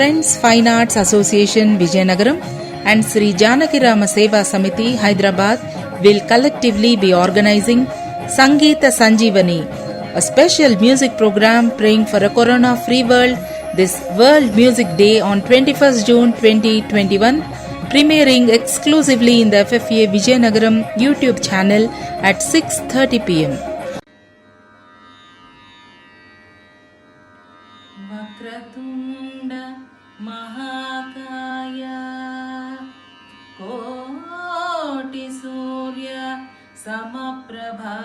Friends Fine Arts Association Vijayanagaram and Sri Janakirama Seva Samiti Hyderabad will collectively be organizing Sangeeta Sanjeevani, a special music program praying for a corona-free world this World Music Day on 21st June 2021, premiering exclusively in the FFA Vijayanagaram YouTube channel at 6:30 p.m. वक्रतुण्ड महाकाय कोटि सूर्य समप्रभा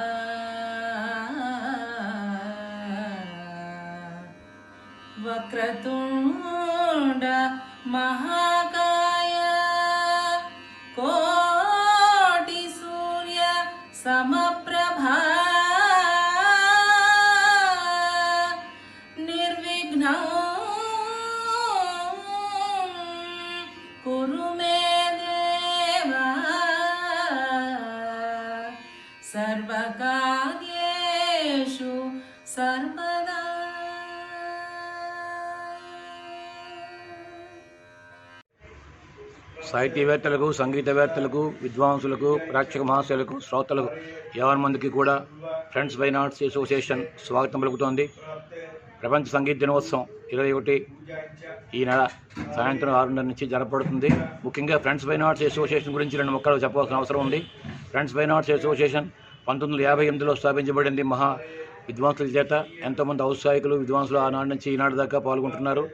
वक्रतुण्ड महाकाय कोटि सूर्य समप्रभा कुरु मे देव सर्वकार्येषु सर्वदा। సాహితీవేత్తలకు సంగీతవేత్తలకు విద్వాంసులకు ప్రేక్షక మహాశయులకు శ్రోతలకు యావన్ మందికి కూడా ఫ్రెండ్స్ ఫైన్ ఆర్ట్స్ అసోసియేషన్ స్వాగతం పలుకుతోంది. ప్రపంచ సంగీత దినోత్సవం 21 ఈ నెల సాయంత్రం 6:30 నుంచి జరపబడుతుంది. ముఖ్యంగా ఫ్రెండ్స్ ఫైన్ ఆర్ట్స్ అసోసియేషన్ గురించి 2 ముక్కలు చెప్పవలసిన అవసరం ఉంది. ఫ్రెండ్స్ ఫైన్ ఆర్ట్స్ అసోసియేషన్ 1958లో స్థాపించబడింది. మహా విద్వాంసుల చేత ఎంతోమంది ఔత్సాహికులు విద్వాంసులు ఆనాటి నుంచి ఈనాటి దాకా పాల్గొంటున్నారు.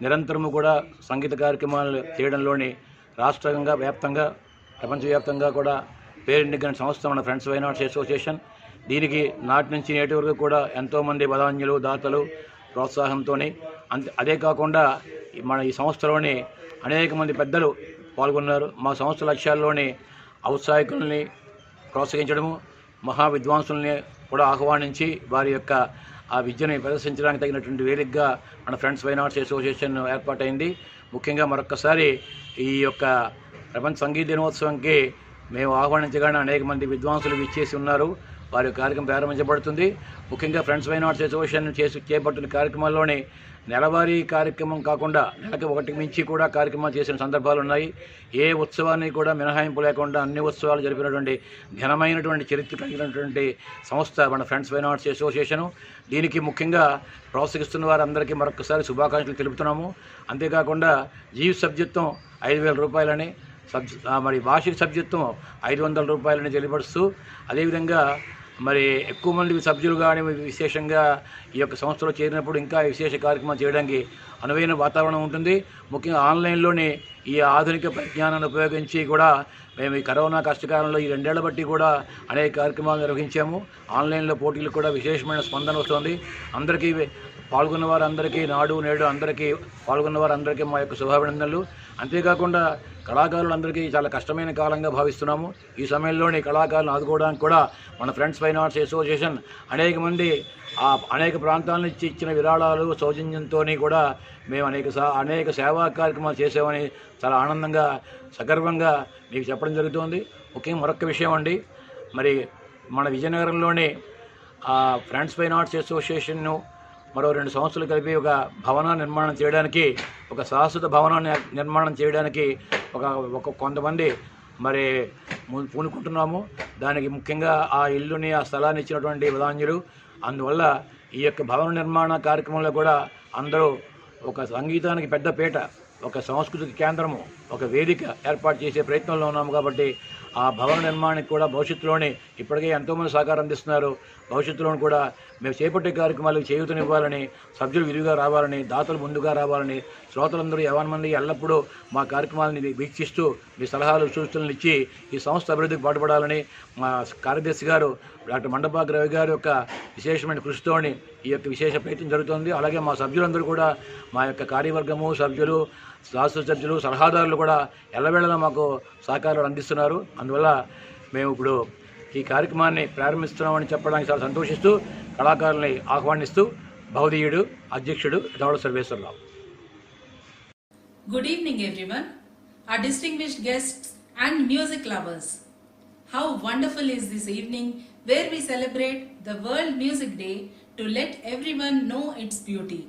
నిరంతరము కూడా సంగీత కార్యక్రమాలు చేయడంలోని రాష్ట్రంగా వ్యాప్తంగా ప్రపంచవ్యాప్తంగా కూడా పేరెన్నికైన సంస్థ మన ఫ్రెండ్స్ ఫైన్ ఆర్ట్స్ అసోసియేషన్. దీనికి నాటి నుంచి నేటి వరకు కూడా ఎంతోమంది బదాన్యులు దాతలు ప్రోత్సాహంతో అదే కాకుండా మన ఈ సంస్థలోని అనేక మంది పెద్దలు పాల్గొన్నారు. మా సంస్థ లక్ష్యాల్లోని ఔత్సాహికుల్ని ప్రోత్సహించడము, మహా విద్వాంసుల్ని కూడా ఆహ్వానించి వారి యొక్క ఆ విద్యని ప్రదర్శించడానికి తగినటువంటి వేదికగా మన ఫ్రెండ్స్ ఫైన్ ఆర్ట్స్ అసోసియేషన్ ఏర్పాటైంది. ముఖ్యంగా మరొక్కసారి ఈ యొక్క ప్రపంచ సంగీత దినోత్సవంకి మేము ఆహ్వానించగానే అనేక మంది విద్వాంసులు విచ్చేసి ఉన్నారు. వారి కార్యక్రమం ప్రారంభించబడుతుంది. ముఖ్యంగా ఫ్రెండ్స్ ఫైన్ ఆర్ట్స్ అసోసియేషన్ చేపట్టిన కార్యక్రమాల్లోని నెలవారీ కార్యక్రమం కాకుండా నెలకి ఒకటి మించి కూడా కార్యక్రమాలు చేసిన సందర్భాలు ఉన్నాయి. ఏ ఉత్సవాన్ని కూడా మినహాయింపు లేకుండా అన్ని ఉత్సవాలు జరిపినటువంటి ఘనమైనటువంటి చరిత్ర కలిగినటువంటి సంస్థ మన ఫ్రెండ్స్ ఫైన్ ఆర్ట్స్ అసోసియేషను. దీనికి ముఖ్యంగా ప్రోత్సహిస్తున్న వారందరికీ మరొకసారి శుభాకాంక్షలు తెలుపుతున్నాము. అంతేకాకుండా జీవిత సభ్యత్వం 5,000 రూపాయలని, మరి వార్షిక సభ్యత్వం 500 రూపాయలని తెలియపరుస్తూ, అదేవిధంగా మరి ఎక్కువ మంది సభ్యులు కానీ విశేషంగా ఈ యొక్క సంస్థలో చేరినప్పుడు ఇంకా విశేష కార్యక్రమాలు చేయడానికి అనువైన వాతావరణం ఉంటుంది. ముఖ్యంగా ఆన్లైన్లోనే ఈ ఆధునిక పరిజ్ఞానాన్ని ఉపయోగించి కూడా మేము ఈ కరోనా కష్టకాలంలో ఈ 2 ఏళ్ల బట్టి కూడా అనేక కార్యక్రమాలు నిర్వహించాము. ఆన్లైన్లో పోటీలు కూడా విశేషమైన స్పందన వస్తుంది. అందరికీ పాల్గొన్న వారందరికీ నాడు నేడు అందరికీ పాల్గొన్న వారందరికీ మా యొక్క శుభాభినందనలు. అంతేకాకుండా కళాకారులందరికీ చాలా కష్టమైన కాలంగా భావిస్తున్నాము. ఈ సమయంలోని కళాకారులను ఆదుకోవడానికి కూడా మన ఫ్రెండ్స్ ఫైన్ ఆర్ట్స్ అసోసియేషన్ అనేక మంది అనేక ప్రాంతాల నుంచి ఇచ్చిన విరాళాలు సౌజన్యంతో కూడా మేము అనేక సేవా కార్యక్రమాలు చేసామని చాలా ఆనందంగా సగర్వంగా మీకు చెప్పడం జరుగుతుంది. ముఖ్యంగా మరొక విషయం అండి, మరి మన విజయనగరంలోని ఫ్రెండ్స్ ఫైన్ ఆర్ట్స్ అసోసియేషన్ను మరో 2 సంవత్సరాలు కలిపి ఒక భవనాన్ని నిర్మాణం చేయడానికి, ఒక శాశ్వత భవనాన్ని నిర్మాణం చేయడానికి ఒక కొంతమంది మరి పూనుకుంటున్నాము. దానికి ముఖ్యంగా ఆ ఇల్లుని ఆ స్థలాన్ని ఇచ్చినటువంటి ప్రధానులు. అందువల్ల ఈ యొక్క భవన నిర్మాణ కార్యక్రమంలో కూడా అందరూ ఒక సంగీతానికి పెద్ద పీట, ఒక సాంస్కృతిక కేంద్రము, ఒక వేదిక ఏర్పాటు చేసే ప్రయత్నంలో ఉన్నాము. కాబట్టి ఆ భవన నిర్మాణానికి కూడా భవిష్యత్తులోనే ఇప్పటికే ఎంతోమంది సహకారం అందిస్తున్నారు. భవిష్యత్తులోని కూడా మేము చేపట్టే కార్యక్రమాలకు చేయూతనివ్వాలని, సభ్యులు విరివిగా రావాలని, దాతలు ముందుగా రావాలని, శ్రోతలందరూ మంది ఎల్లప్పుడూ మా కార్యక్రమాలని వీక్షిస్తూ మీ సలహాలు సూచనలు ఇచ్చి ఈ సంస్థ అభివృద్ధికి పాటుపడాలని మా కార్యదర్శి గారు డాక్టర్ మండపాక రవి గారి యొక్క విశేషమైన కృషితోని ఈ యొక్క విశేష ప్రయత్నం జరుగుతుంది. అలాగే మా సభ్యులందరూ కూడా మా యొక్క కార్యవర్గము, సభ్యులు, శాస్త్ర సభ్యులు, సలహాదారులు కూడా ఎల్లవేళలా మాకు సహకారాలు అందిస్తున్నారు. అందువల్ల మేము ఇప్పుడు ఈ కార్యక్రమాన్ని ప్రారంభిస్తున్నామని చెప్పడానికి చాలా సంతోషిస్తూ కళాకారుల్ని ఆహ్వానిస్తూ భౌదీయుడు అధ్యక్షుడు దౌడ Sarveswara Rao. Good evening everyone, our distinguished guests and music lovers. How wonderful is this evening where we celebrate the World Music Day to let everyone know its beauty.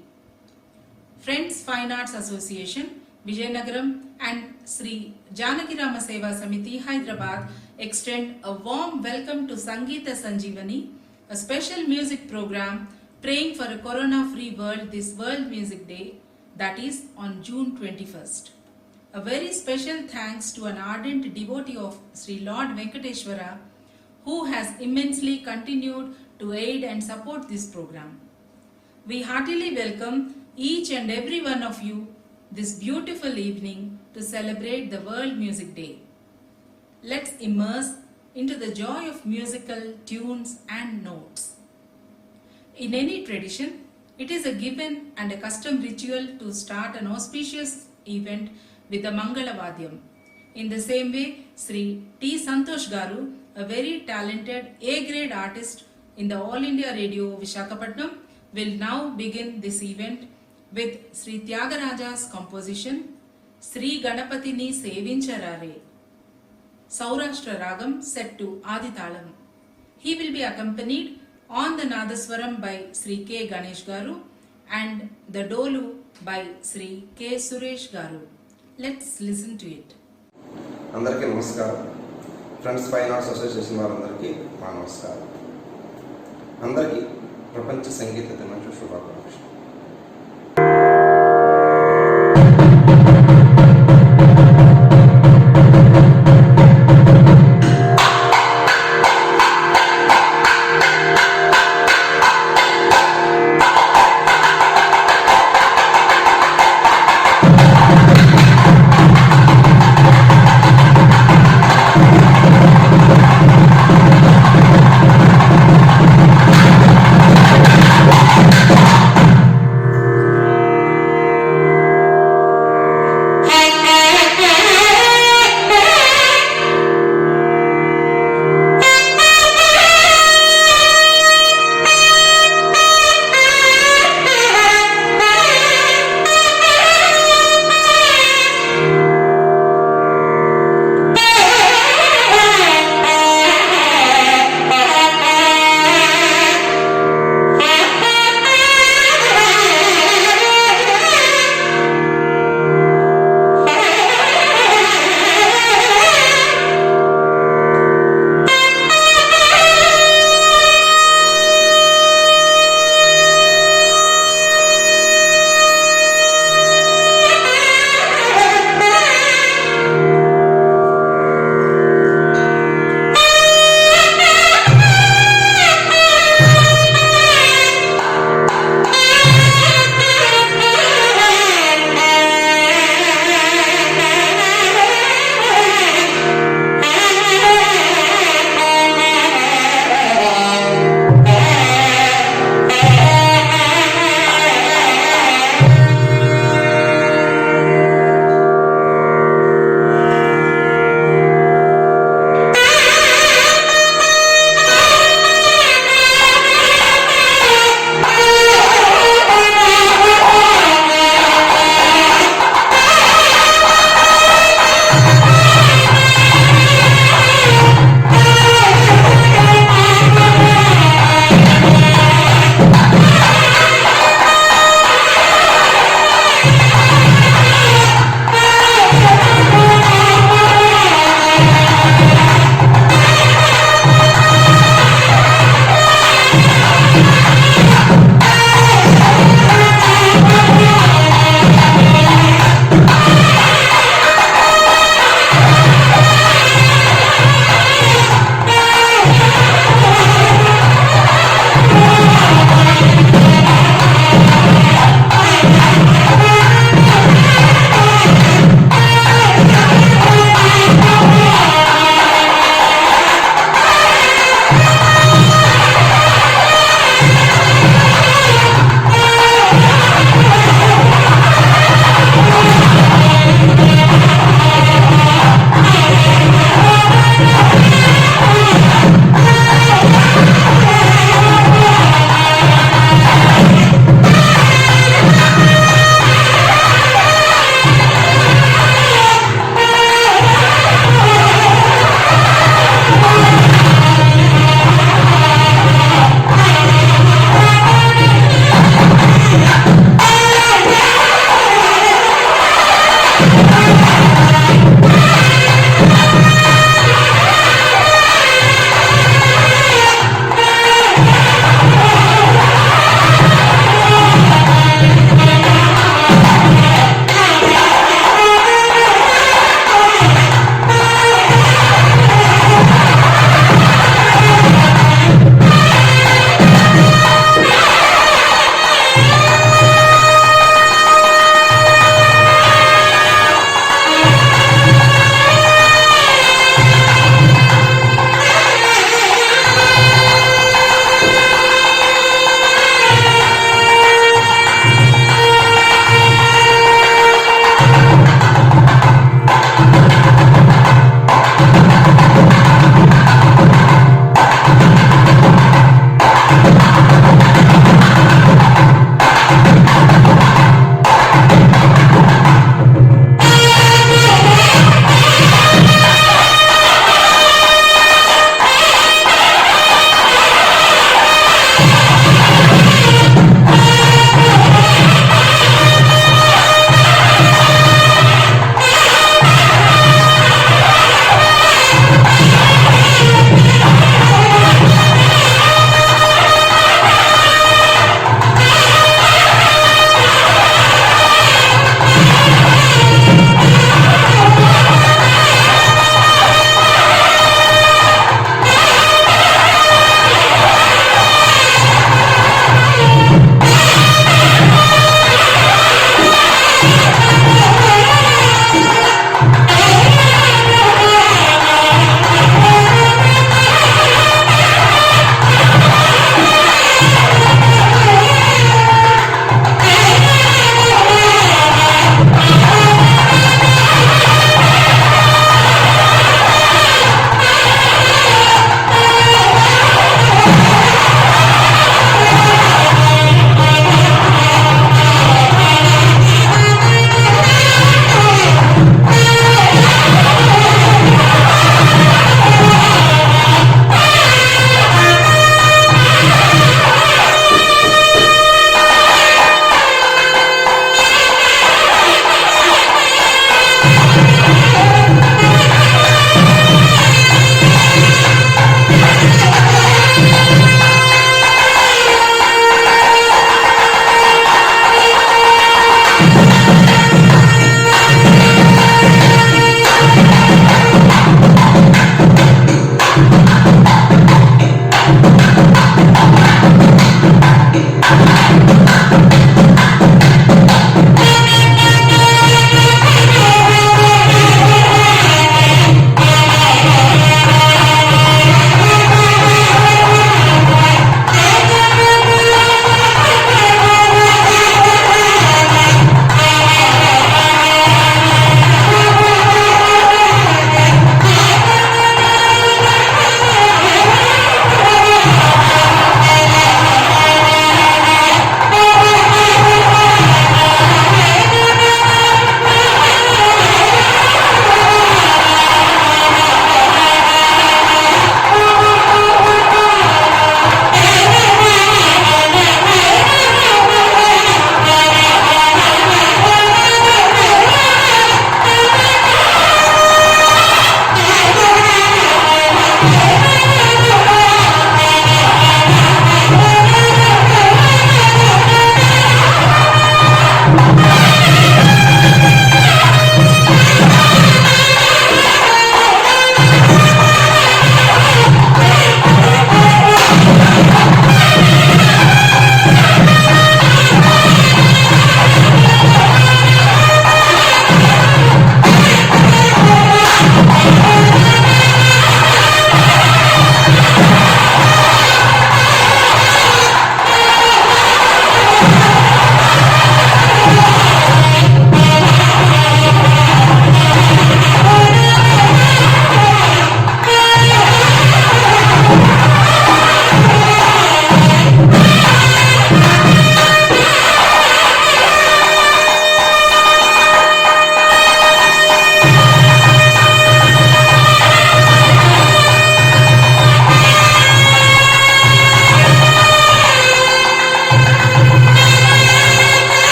Friends Fine Arts Association, Vijayanagaram and Sri Janaki Rama Seva Samiti, Hyderabad extend a warm welcome to Sangeeta Sanjeevani, a special music program praying for a corona-free world this World Music Day, that is on June 21st. A very special thanks to an ardent devotee of Sri Lord Venkateshwara who has immensely continued to aid and support this program. We heartily welcome each and every one of you this beautiful evening to celebrate the World Music Day. Let's immerse into the joy of musical tunes and notes. In any tradition, it is a given and a custom ritual to start an auspicious event with a Mangala Vadyam. In the same way, Sri T. Santosh Garu, a very talented A-grade artist in the All India Radio Visakhapatnam, will now begin this event with Sri Tyagaraja's composition Sri Ganapatini Sevincharare, Saurashtra Ragam set to Aditalam. He will be accompanied on the Nadaswaram by Sri K. Ganesh Garu and the Dolu by Sri K. Suresh Garu. Let's listen to it. అందరికీ నమస్కారం. Friends fine arts association వారందరికీ మా నమస్కారం. అందరికీ ప్రపంచ సంగీత దినోత్సవ శుభాకాంక్షలు.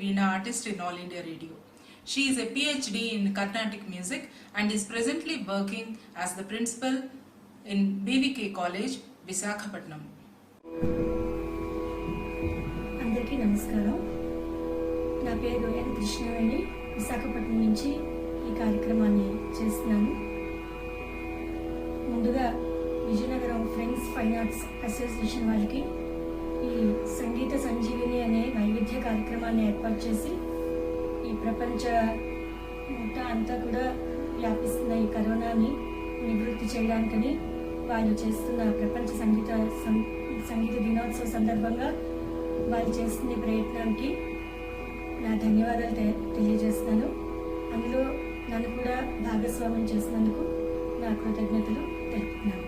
Veena artist in All India Radio. She is a PhD in Carnatic music and is presently working as the principal in BVK College, Visakhapatnam. అందరికీ నమస్కారం. నా పేరు ఎన్ కృష్ణవేణి. విశాఖపట్నం నుంచి ఈ కార్యక్రమాన్ని చేస్తున్నాను. ముందుగా Vizianagaram friends fine arts association వాళ్ళకి ఈ సంగీత సంజీవిని అనే వైవిధ్య కార్యక్రమాన్ని ఏర్పాటు చేసి ఈ ప్రపంచ మొత్తం అంతా కూడా వ్యాపిస్తున్న ఈ కరోనాని నివృత్తి చేయడానికని వాళ్ళు చేస్తున్న ప్రపంచ సంగీత దినోత్సవ సందర్భంగా వాళ్ళు చేస్తున్న ప్రయత్నానికి నా ధన్యవాదాలు తెలియజేస్తున్నాను. అందులో నన్ను కూడా భాగస్వామ్యం చేసినందుకు నా కృతజ్ఞతలు తెలుపుతున్నాను.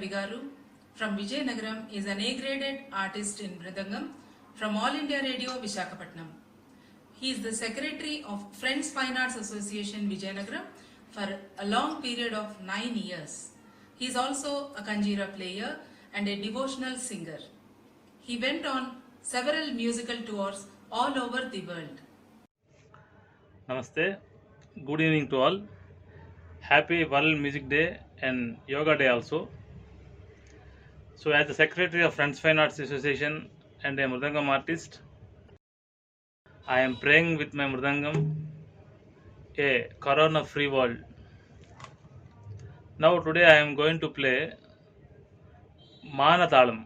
Ravi Garu from Vijayanagaram is an A-graded artist in Mridangam from All India Radio Visakhapatnam. He is the secretary of Friends Fine Arts Association Vijayanagaram for a long period of 9 years. He is also a Kanjira player and a devotional singer. He went on several musical tours all over the world. Namaste. Good evening to all. Happy World Music Day and Yoga Day also. So, as the Secretary of Friends Fine Arts Association and a Mridangam artist, I am praying with my Mridangam a corona-free world. Now, today I am going to play Manathalam.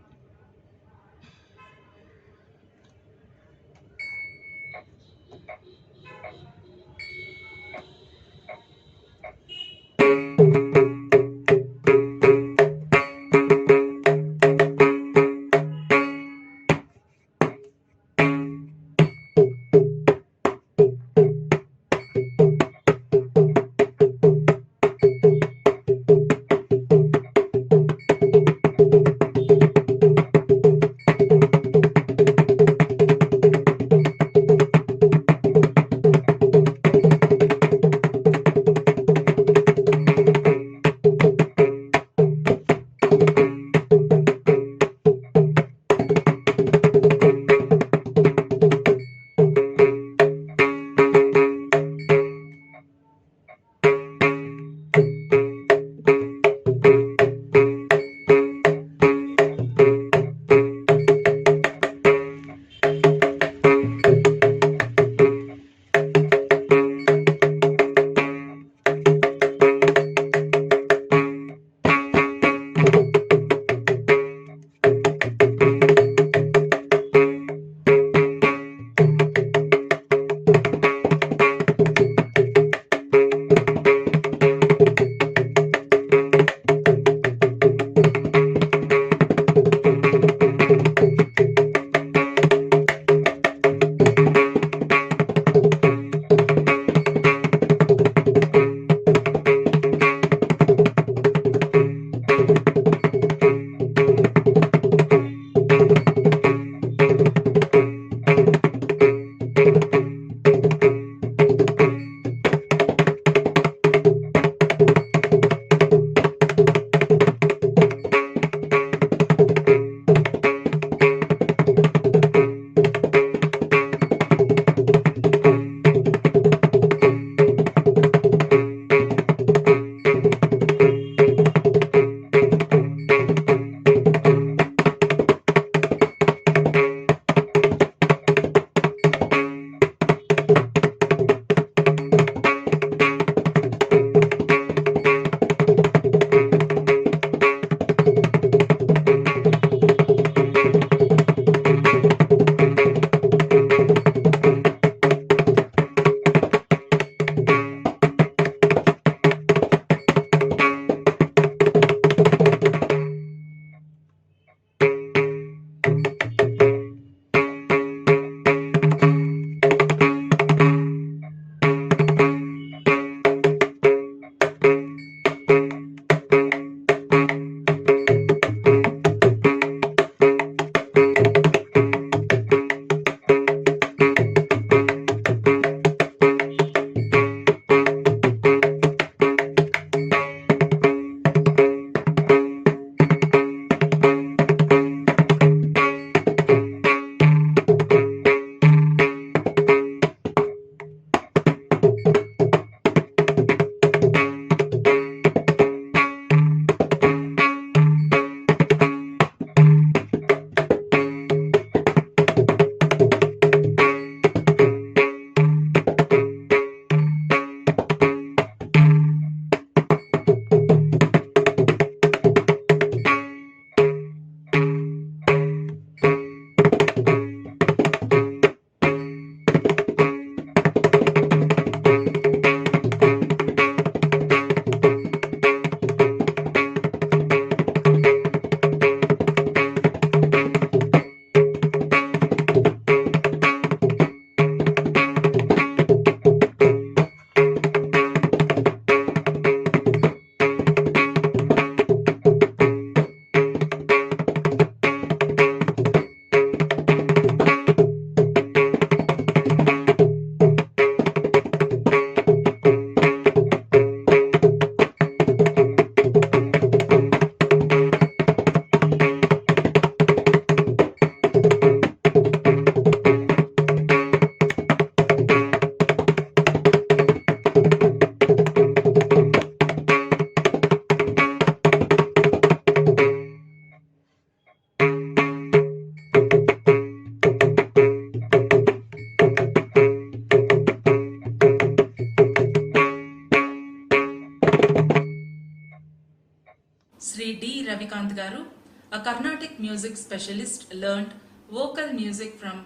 Ravikant Garu, a Carnatic music specialist, learnt vocal music from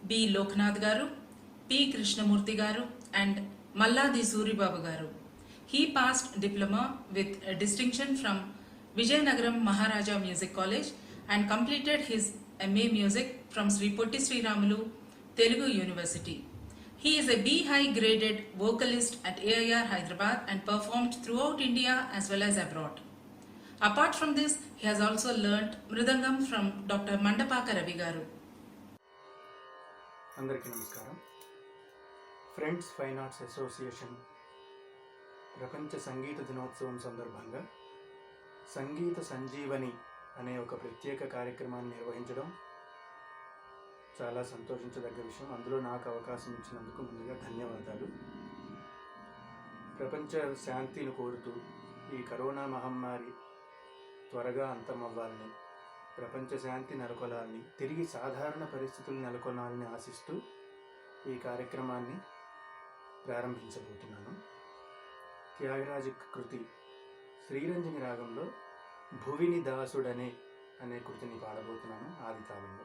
B. Loknath Garu, P. Krishnamurti Garu, and Malladi Suribabu Garu. He passed diploma with a distinction from Vijayanagaram Maharaja Music College and completed his MA Music from Sri Potti Sri Ramulu Telugu University. He is a B high graded vocalist at AIR Hyderabad and performed throughout India as well as abroad. Apart from this, he has also learnt Mridangam from Dr. Mandapaka Ravi Garu. అందరికీ నమస్కారం. Friends fine arts association ప్రపంచ సంగీత దినోత్సవం సందర్భంగా సంగీత సంజీవని అనే ఒక ప్రత్యేక కార్యక్రమాన్ని నిర్వహించడం చాలా సంతోషించదగ్గ విషయం. అందులో నాకు అవకాశం ఇచ్చినందుకు ముందుగా ధన్యవాదాలు. ప్రపంచ శాంతిని కోరుతూ ఈ కరోనా మహమ్మారి త్వరగా అంతమవ్వాలని, ప్రపంచ శాంతి నెలకొలాలని, తిరిగి సాధారణ పరిస్థితులు నెలకొనాలని ఆశిస్తూ ఈ కార్యక్రమాన్ని ప్రారంభించబోతున్నాను. త్యాగరాజ కృతి శ్రీరంజని రాగంలో భువిని దాసుడనే అనే కృతిని పాడబోతున్నాను ఆది తాళంలో.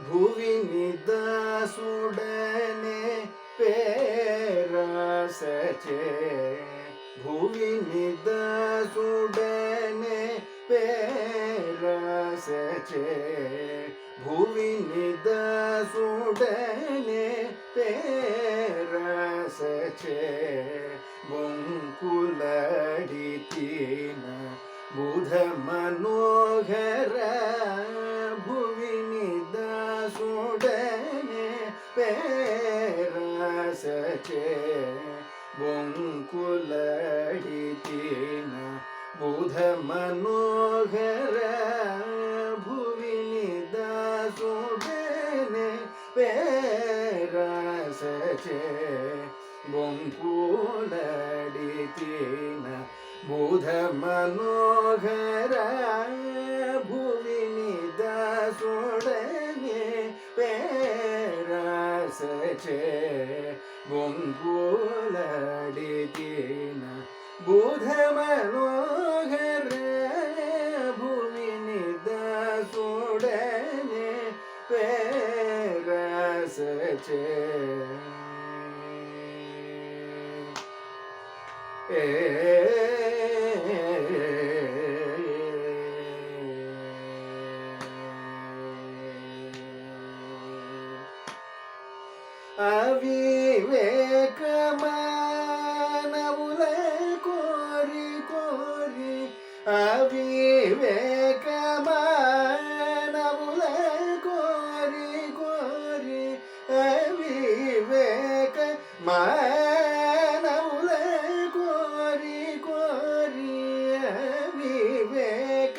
భువిని దాసుడనే పేరాసచే, భువిని దాసుడనే పేరాసచే, భువిని దాసుడనే పేరాసచే, బొంకులడితిన బుధ మనోహర, భువిని దాసుడనే పేరాసచే, బొంకులడితిన బుధ మనోహర, భువిని దాసుడనే పేరాసచే, బొంకులడితిన బుధ మనోహర, భువిని దాసుడనే పేరాసచే, బొంకులడితిన బుధ మనోహర, భువిని దాసుడనే పేరాసచే. అవివేకమానవుల కోరి కోరి, అవివేకమానవుల కోరి కోరి, అవివేక మానవుల కోరి కోరి, అవివేక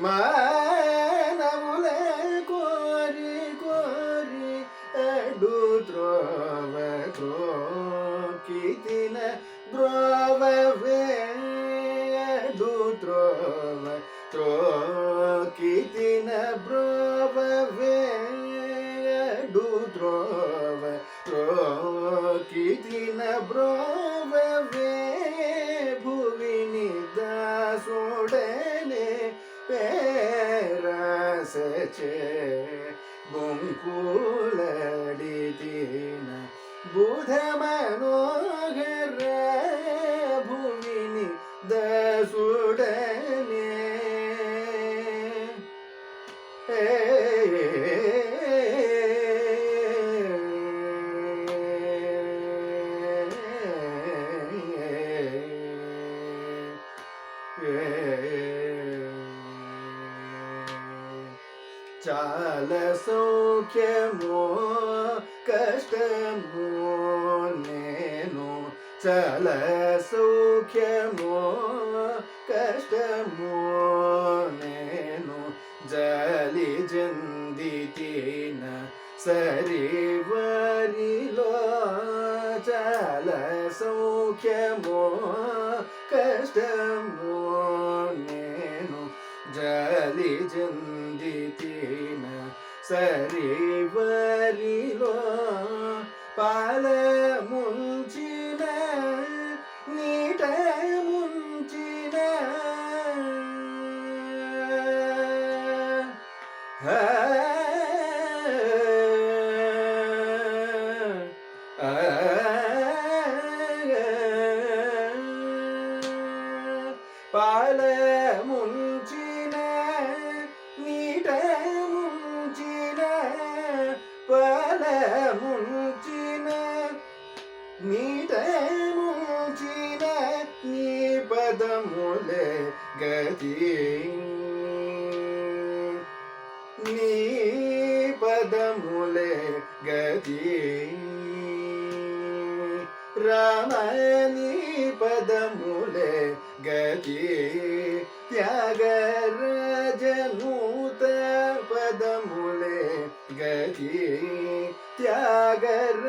మానవుల కోరి కోరి, అడు త్రోవ త్రోకితిన ద్రోవవే, అడు త్రోవ త్రోకితిన బ్రోవవే, అడు త్రోవ త్రోకితిన బ్రోవవే, భువిని దాసుడనే పేరాసచే, బొంకులడితిన बुध मनोहर भुविनि दसुडने चाल सौख्यमो कष्टमो नेनु चल सौख्यमो कष्टमो नेनु जलि जन्दितिन सरिवरिलो चल सौख्यमो कष्टमो नेनु जलि जन्दितिन सरिवरिलो पाल मुंचिन नीट मुंचिन पाल मुंचिन नीट मुंचिन पाल मुंचिन नीट मुंचिन नी पदमुले गति नी पदमुले गति रामनी पदमुले गति त्यागराजनूत पदमुले गति त्यागराजनूत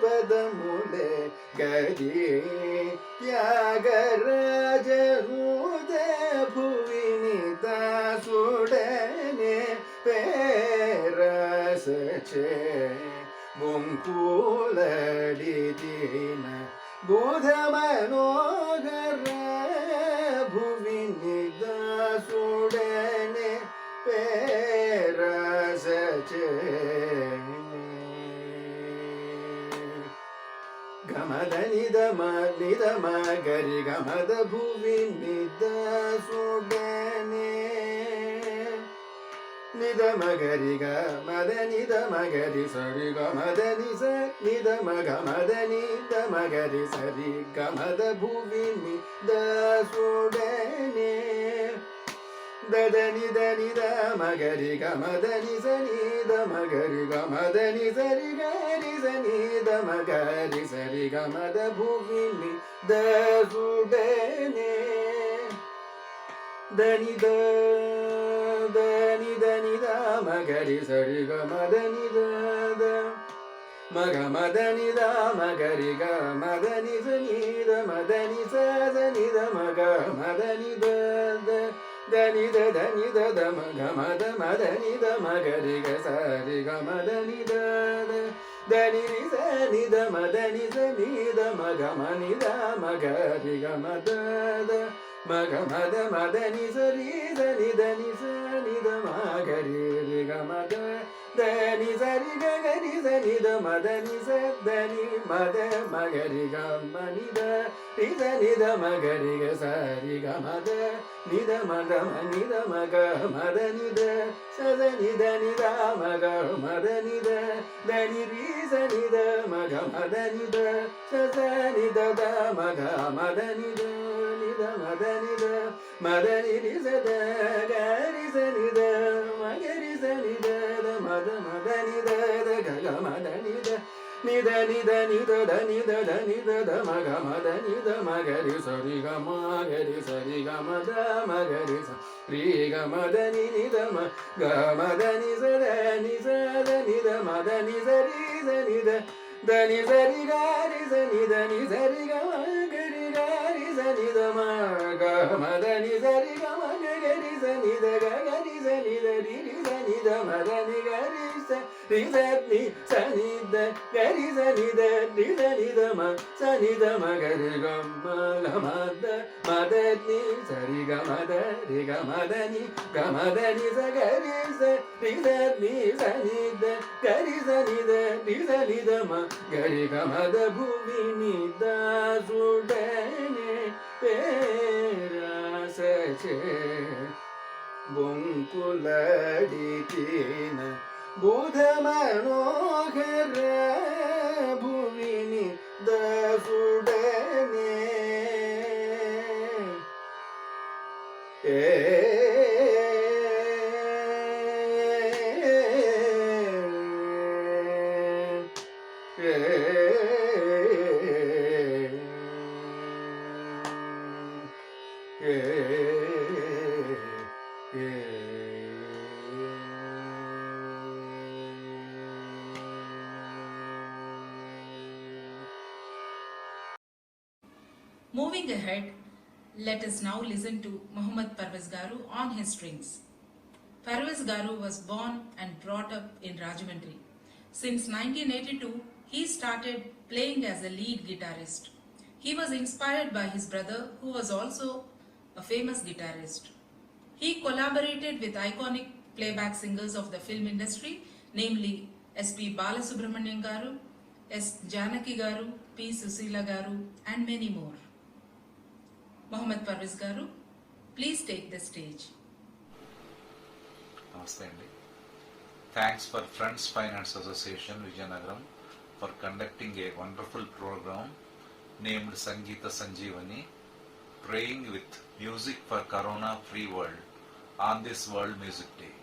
पदमुले गति त्यागराजनूत भुविनि दासुडने पेरसचे बुंकुलडितिन बुध मनोहर भुविनि दासुडने पेरसचे गमद निदम निदम गरि गमद भुविनि दासुडने निदम गरि गमद निदम गरि सरि गमद निस निदम गमद निदम गरि सरि गमद भुविनि दासुडने ददनि दनि दम गरि गमद निस निदम गरि गमद नि सरि गरि सनि दम गरि सरि गमद भुविनि दासुडने दनि दनि दनि दम गरि सरि गमद नि द मग मदनि दम गरि गमद नि सनि दम दनि स दनि दम ग मदनि द दनि द धनि द दम गमद मदनि दम गरि ग सरि गमदनि द दनि रि सनि दम दनि सनि दम गमनि दम गरि गमद मग मद मदनि सरि दनि दनि सनि दम गरि रि गमद दनि सरि ग गरि सनि द मदनि स दनि मद मगरि गमनि द रि सनि द मगरि ग सरि गमद नि द मद मनि द मग मदनि द स दनि दनि द मग मदनि द दनि रि सनि द मग मदनि द स सनि द द मग मदनि द नि द मदनि द मदनि रि स द ग रि सनि द मगरि सनि द मद मदनि द ग ग मदनि द नि द नि द नि द धनि द धनि द ध म ग म द नि द म ग रि स रि ग म ग रि स रि ग म द म ग रि स रि ग म द नि नि द म ग म द नि स द नि स द नि द म द नि स रि स नि द द नि स रि ग रि स नि द नि स रि ग म ग रि ग रि स नि द म ग म द नि स रि ग म ग ग रि स नि द ग ग रि स नि द रि रि स नि द म द नि ग रि स ri sa ni sa ni da ga ri sa ni da ma sa ni da ma ga ri ga ma da ma da ni sa ri ga ma da ni sa ga ri sa ni sa ni da ga ri sa ni da ma ga ri ga ma da bhumi ni da sudane perasache bunkuladitina buddha manohara bhuvini dasudane Moving ahead, let us now listen to Muhammad Parvez Garu on his strings. Parvez Garu was born and brought up in Rajahmundry. Since 1982, he started playing as a lead guitarist. He was inspired by his brother, who was also a famous guitarist. He collaborated with iconic playback singers of the film industry, namely S.P. Balasubramanian Garu, S. Janaki Garu, P. Susila Garu, and many more. Muhammad Parvez Garu, please take the stage. Namaste Andy. Thanks for Friends Fine Arts Association Vijayanagaram for conducting a wonderful program named Sangeeta Sanjeevani, praying with music for Corona Free World on this World Music Day.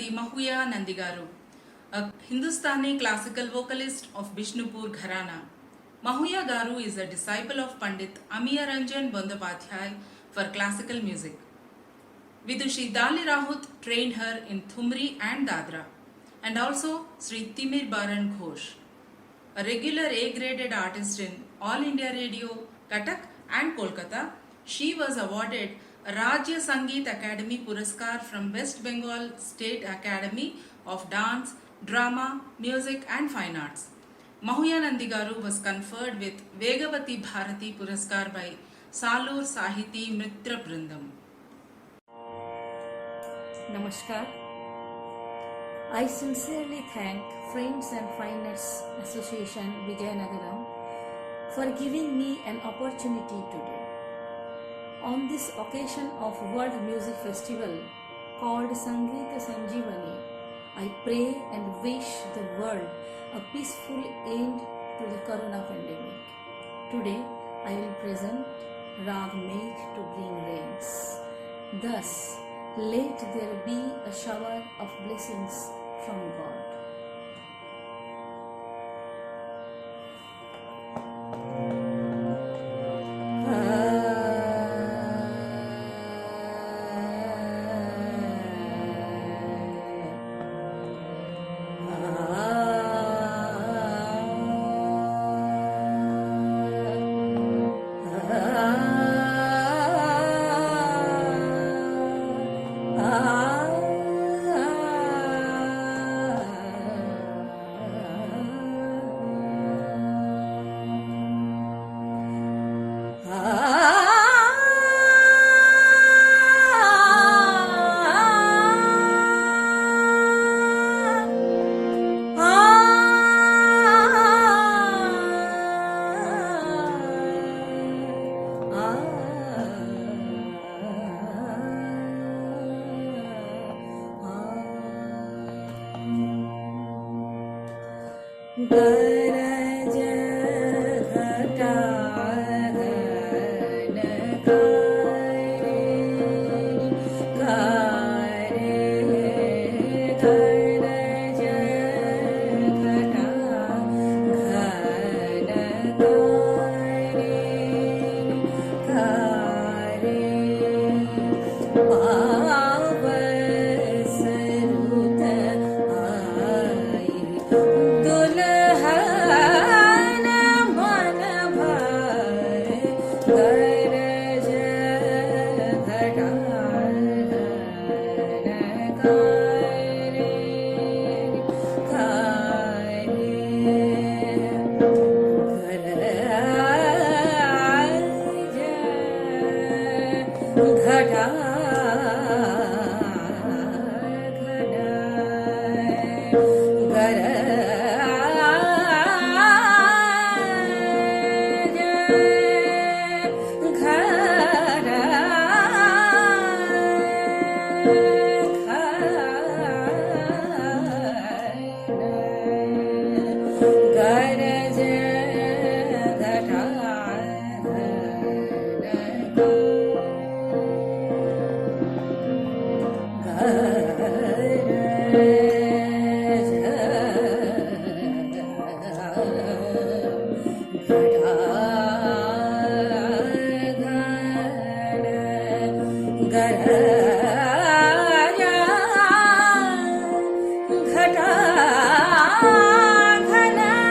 Mahuya Nandigaru, a Hindustani classical vocalist of Bishnupur Gharana. Mahuya Garu is a disciple of Pandit Amiya Ranjan Bandopadhyay for classical music. Vidushi Dali Rahut trained her in Thumri and Dadra, and also Sri Timir Baran Ghosh. A regular A-graded artist in All India Radio, Cuttack and Kolkata, she was awarded a Rajya Sangeet Academy Puraskar from West Bengal State Academy of Dance, Drama, Music and Fine Arts. Mahuya Nandigaru was conferred with Vegavati Bharati Puraskar by Salur Sahiti Mitra Brindam. Namaskar. I sincerely thank Friends and Fine Arts Association Vijayanagaram for giving me an opportunity today. On this occasion of World Music Festival called Sangeeta Sanjeevani, I pray and wish the world a peaceful end to the corona pandemic. Today I will present Rag Megh to bring rains. Thus, let there be a shower of blessings from God. घटा घना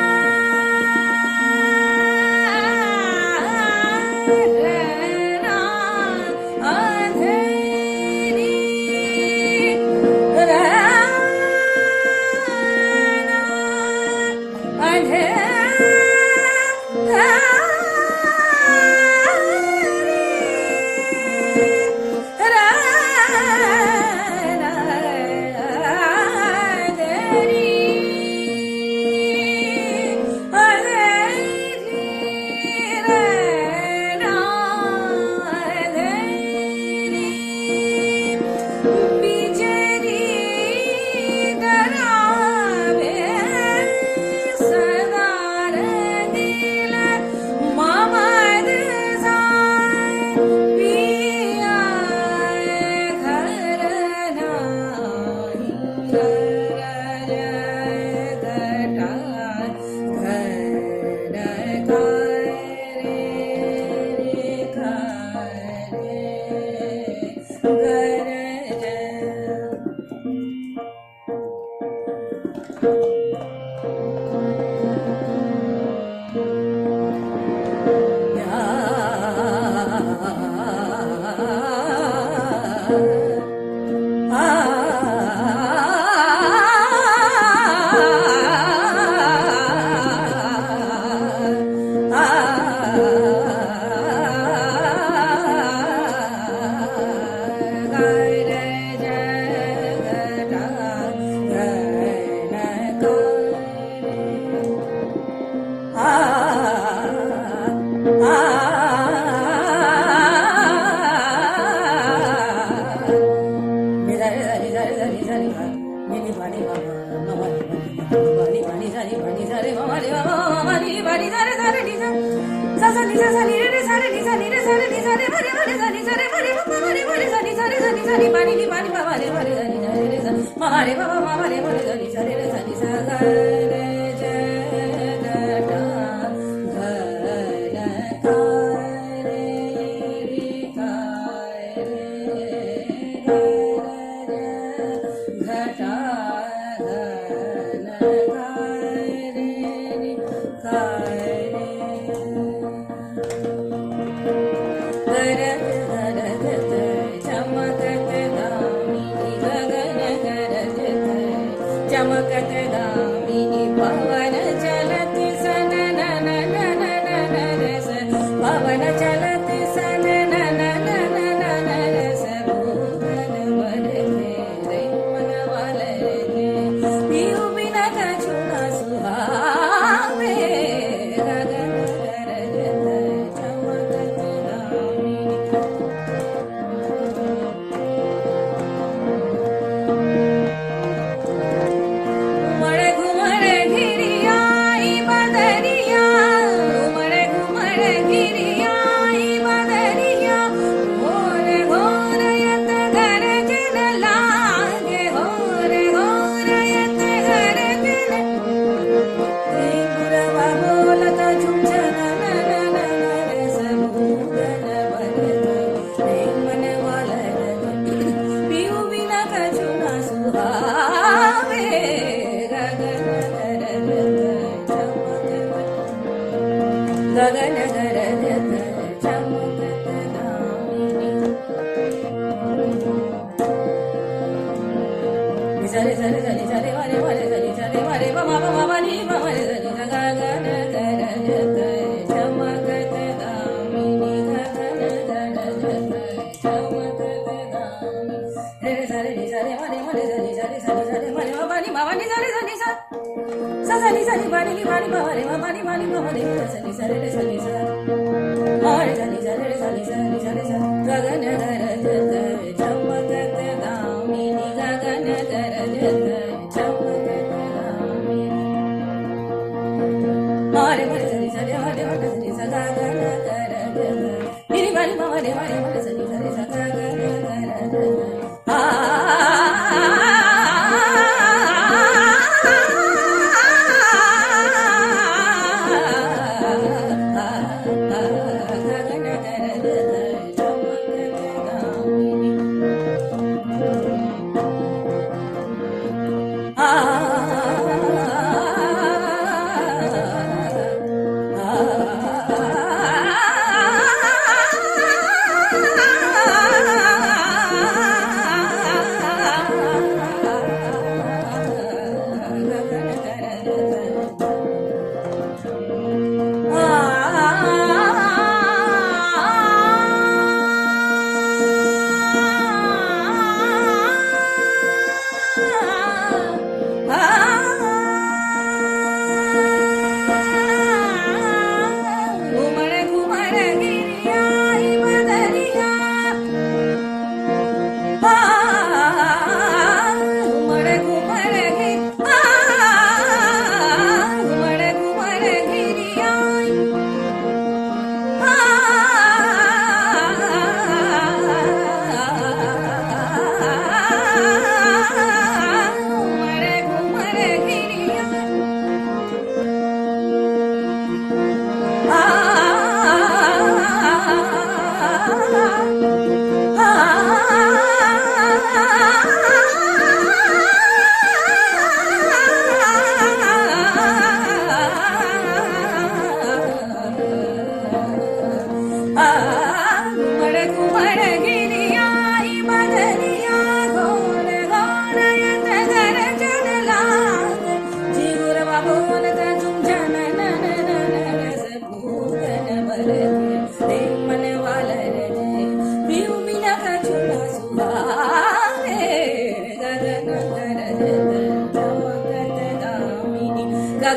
The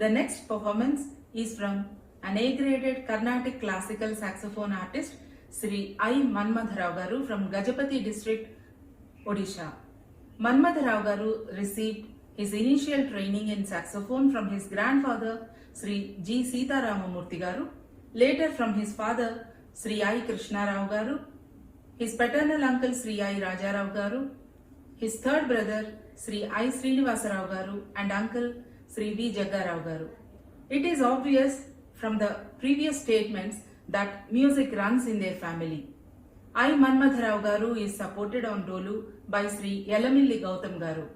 next performance is from an A-graded Carnatic classical saxophone artist Sri I. Manmadharao Garu from Gajapati district, Odisha. Manmadharao Garu received his initial training in saxophone from his grandfather Sri G. Sita Ramamurthy Garu, later from his father Sri I. Krishna Rao Garu, his paternal uncle Sri I. Raja Rao Garu, his third brother Sri I. Srinivasa Rao Garu and uncle Sri V. Jagga Rao Garu. It is obvious from the previous statements that music runs in their family. I. Manmadharao Garu is supported on Dolu by Sri Yelamilli Gautam Garu.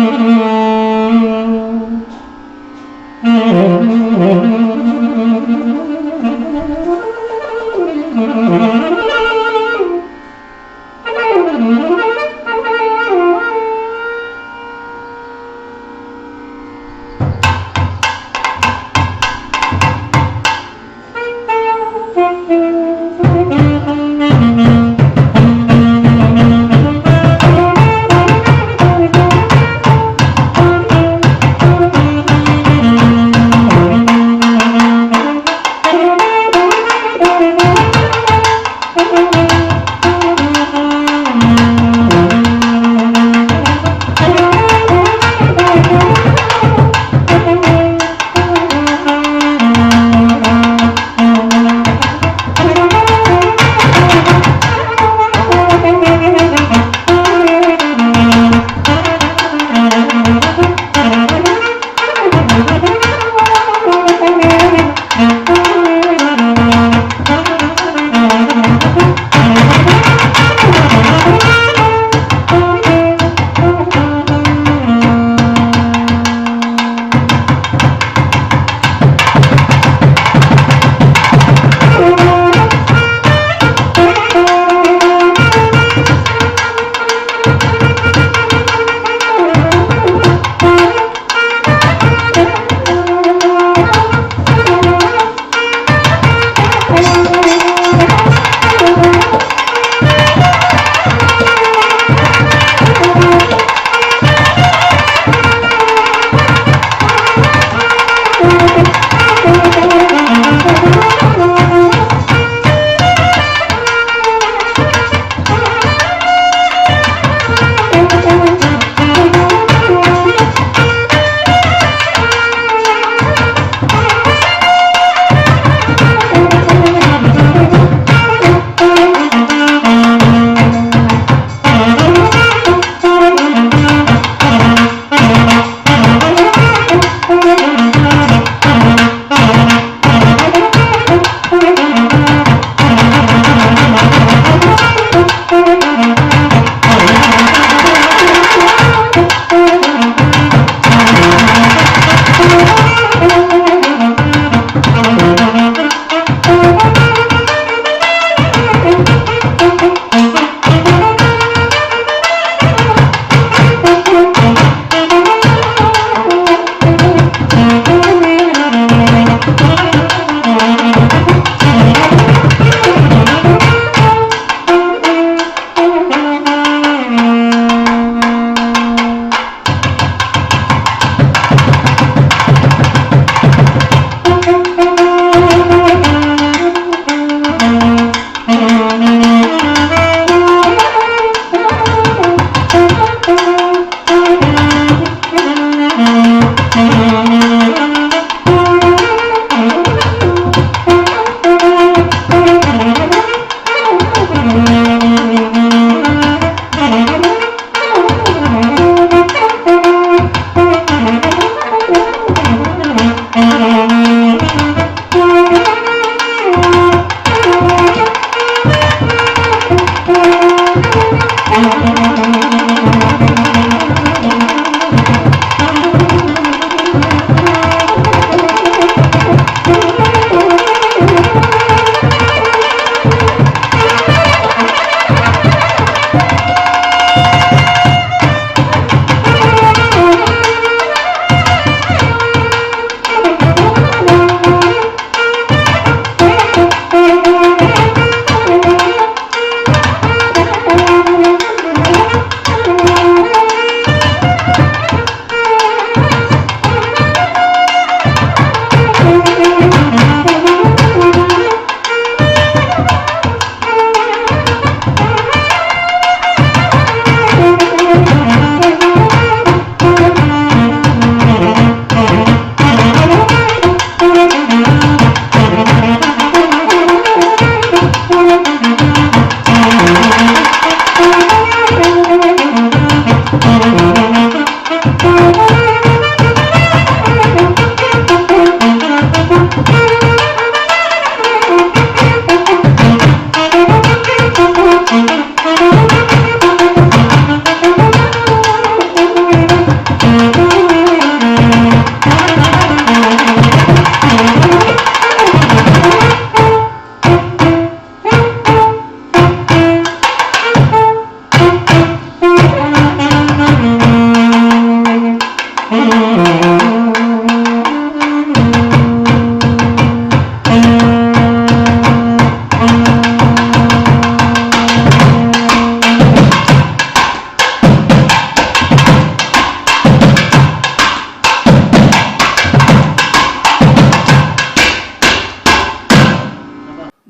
Mm-hmm.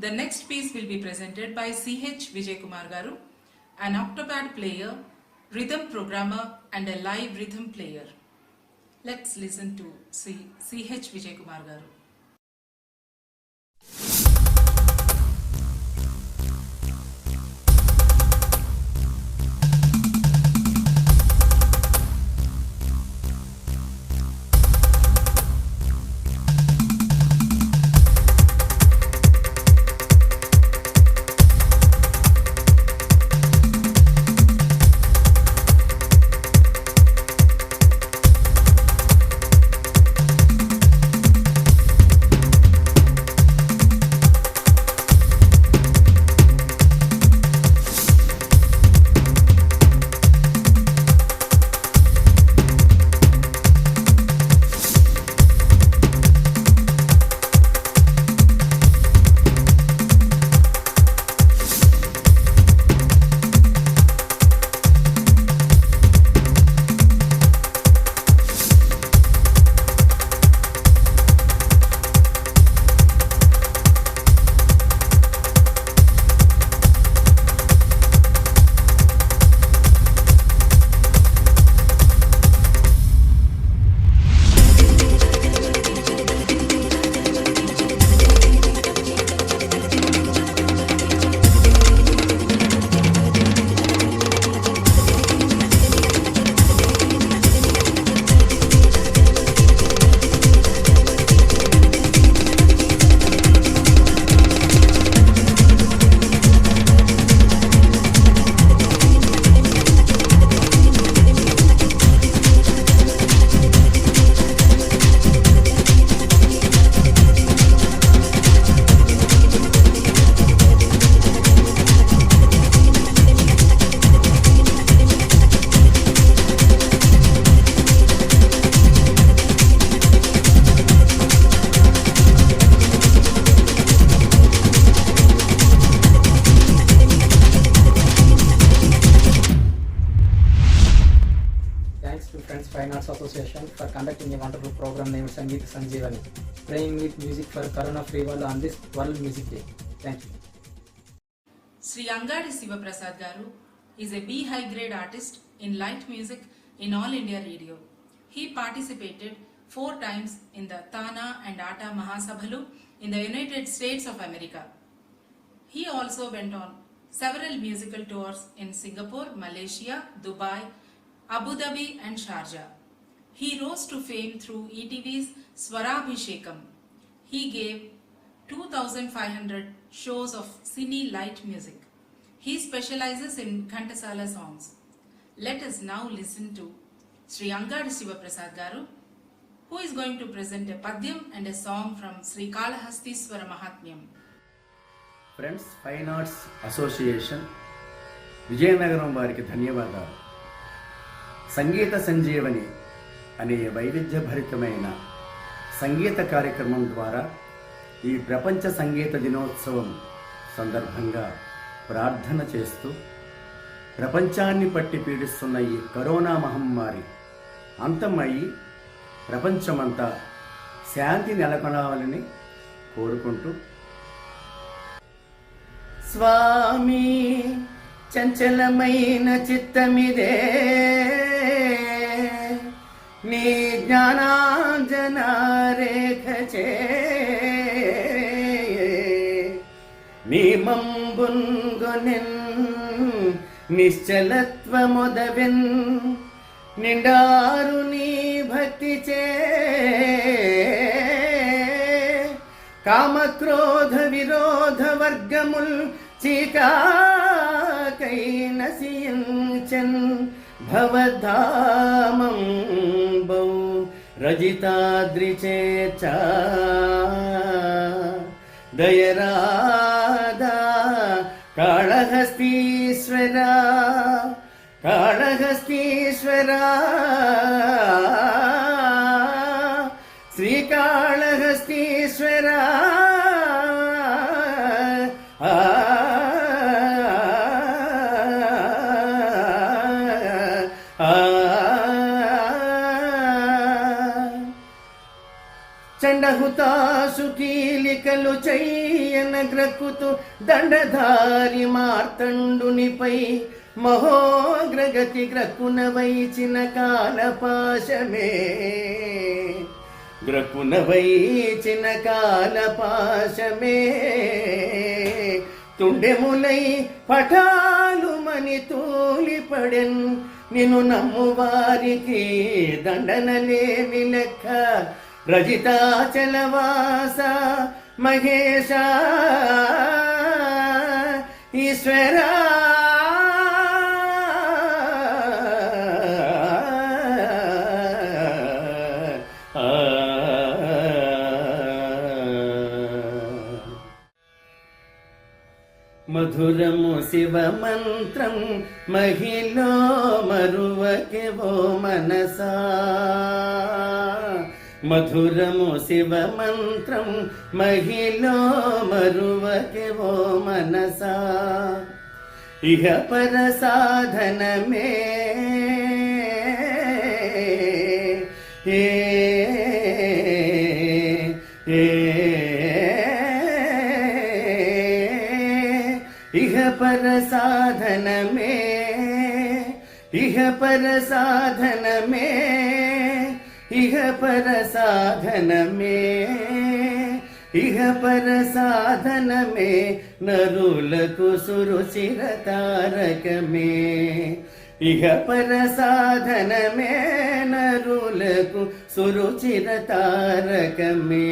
The next piece will be presented by C.H. Vijay Kumar Garu, an octopad player, rhythm programmer and a live rhythm player. Let's listen to C.H. Vijay Kumar Garu. Friends Fine Arts Association for conducting a wonderful program named Sangeeta Sanjeevani, playing with music for Corona Free World on this World Music Day. Thank you. Sri Angadi Siva Prasad Garu is a B high grade artist in light music in All India Radio. He participated 4 times in the Tana and Ata Mahasabhalu in the United States of America. He also went on several musical tours in Singapore, Malaysia, Dubai, Abu Dhabi and Sharjah. He rose to fame through ETV's Swarabhishekam. He gave 2,500 shows of cine light music. He specializes in Ghantasala songs. Let us now listen to Sri Angadi Siva Prasad Garu, who is going to present a padyam and a song from Sri Kalahastiswara Mahatmyam. Friends fine arts association Vizianagaram వారికి ధన్యవాదాలు. సంగీత సంజీవని అనే వైవిధ్యభరితమైన సంగీత కార్యక్రమం ద్వారా ఈ ప్రపంచ సంగీత దినోత్సవం సందర్భంగా ప్రార్థన చేస్తూ ప్రపంచాన్ని పట్టి పీడిస్తున్న ఈ కరోనా మహమ్మారి అంతమయ్యి ప్రపంచమంతా శాంతి నెలకొనాలని కోరుకుంటూ, స్వామి చంచలమైన చిత్తమిదే నీ జ్ఞానాంజనారేఖచే నీ మంబున్గొనెన్ నిశ్చలత్వమొదవెన్ నిండారు నీ భక్తిచే కామక్రోధ విరోధ వర్గముల్ చీకాకై నశించన్ భవధామం బౌ రజితాద్రిచేచ దయరాదా కాళహస్తీశ్వరా శ్రీకాళహస్తీశ్వరా చండహుతాసు కీలికలు చెయ్యన గ్రక్కుతూ దండధారి మార్తండునిపై మహోగ్రగతి గ్రక్కున వైచిన కాలపాశమే గ్రక్కున వైచిన కాలపాశమే తుండెములై పటాలు మని తూలిపడెన్ నిన్ను నమ్ము వారికి దండనలేమి లెక్క రజితాచలవాస మహేశ ఈశ్వరా మధురము శివ మంత్రం మహిళ మరువకే ఓ మనసా మధురము శివ మంత్రం మహిళ మరువకే ఓ మనసా ఇహ పర సాధనమే ఇహ పర సాధనమే ఇహ పర సాధనమే ఇహ పర సాధనమే ఇహ పర సాధనమే నరులకు సురుచిర తారకమే ఇహ పర సాధనమే నరులకు సురుచిర తారకమే